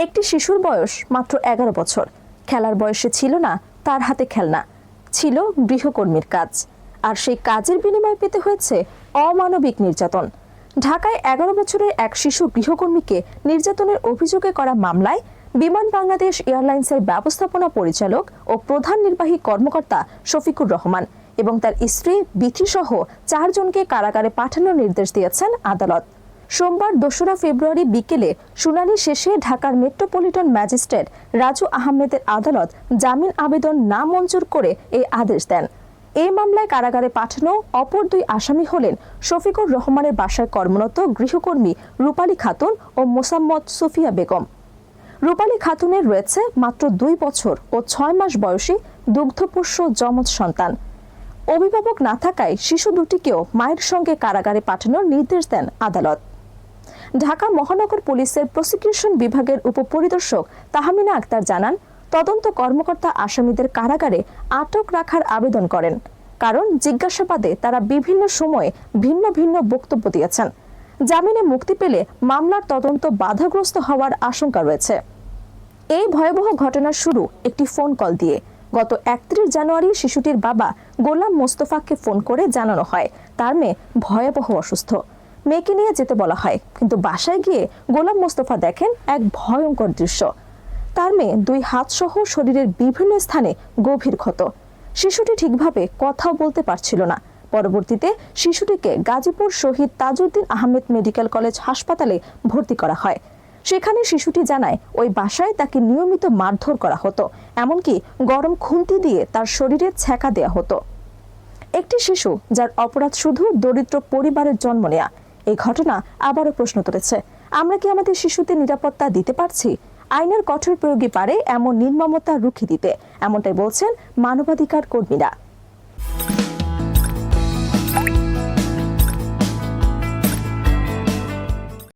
একটি শিশুর বয়স মাত্র 11 বছর। খেলার বয়সে ছিল না তার হাতে খেলনা, ছিল গৃহকর্মীর কাজ। আর সেই কাজের বিনিময়ে পেতে হয়েছে অমানবিক নির্যাতন। ঢাকায় 11 বছরের এক শিশু গৃহকর্মীকে নির্যাতনের অভিযোগে করা মামলায় বিমান বাংলাদেশ এয়ারলাইন্সের ব্যবস্থাপনা পরিচালক ও প্রধান নির্বাহী কর্মকর্তা শফিকুর রহমান এবং তার স্ত্রী বিথি সহ 4 জনকে কারাগারে পাঠানোর নির্দেশ দিয়েছেন আদালত। সোমবার 2রা ফেব্রুয়ারি বিকেলে শুনানি শেষে ঢাকার মেট্রোপলিটন ম্যাজিস্ট্রেট রাজু আহমেদের আদালত জামিন আবেদন না মঞ্জুর করে এই আদেশ দেন। এই মামলায় কারাগারে পাঠানো অপর 2 আসামি হলেন শফিকুর রহমানের বাসায় কর্মরত গৃহকর্মী রূপালী খাতুন ও মোসাম্মদ সুফিয়া বেগম। রূপালী খাতুনের রয়েছে মাত্র 2 বছর ও 6 মাস বয়সী দুগ্ধপোষ্য যমজ সন্তান। অভিভাবক না থাকায় শিশু দুটিকেও মায়ের সঙ্গে কারাগারে পাঠানোর নির্দেশ দেন আদালত। ঢাকা মহানগর পুলিশের প্রসিকিউশন বিভাগের উপপরিদর্শক তাহমিনা আক্তার জানান, তদন্ত কর্মকর্তা আসামিদের কারাগারে আটক রাখার আবেদন করেন, কারণ জিজ্ঞাসাবাদে তারা বিভিন্ন সময়ে ভিন্ন ভিন্ন বক্তব্য দিয়েছেন। জামিনে মুক্তি পেলে মামলার তদন্ত বাধাগ্রস্ত হওয়ার আশঙ্কা রয়েছে। এই ভয়াবহ ঘটনার শুরু একটি ফোন কল দিয়ে। গত 31 জানুয়ারি শিশুটির বাবা গোলাম মোস্তফাকে ফোন করে জানানো হয় তার মেয়ে ভয়াবহ অসুস্থ। মেয়েকে নিয়ে যেতে বলা হয়, কিন্তু বাসায় গিয়ে গোলাম মোস্তফা দেখেন এক ভয়ঙ্কর দৃশ্য। তার মেয়ে 2 হাত সহ শরীরের বিভিন্ন স্থানে গভীর ক্ষত। শিশুটি ঠিকভাবে কথাও বলতে পারছিল না। পরবর্তীতে শিশুটিকে গাজীপুর শহীদ তাজউদ্দিন আহমেদ মেডিকেল কলেজ হাসপাতালে ভর্তি করা হয়। সেখানে শিশুটি জানায় ওই বাসায় তাকে নিয়মিত মারধর করা হতো, এমনকি গরম খুন্তি দিয়ে তার শরীরে ছ্যাঁকা দেওয়া হতো। একটি শিশু যার অপরাধ শুধু দরিদ্র পরিবারের জন্ম নেয়া। এই ঘটনা আবারও প্রশ্ন তুলেছে, আমরা কি আমাদের শিশুদের নিরাপত্তা দিতে পারছি? আইনের কঠোর প্রয়োগই পারে এমন নির্মমতা রুখে দিতে, এমনটাই বলছেন মানবাধিকার কর্মীরা।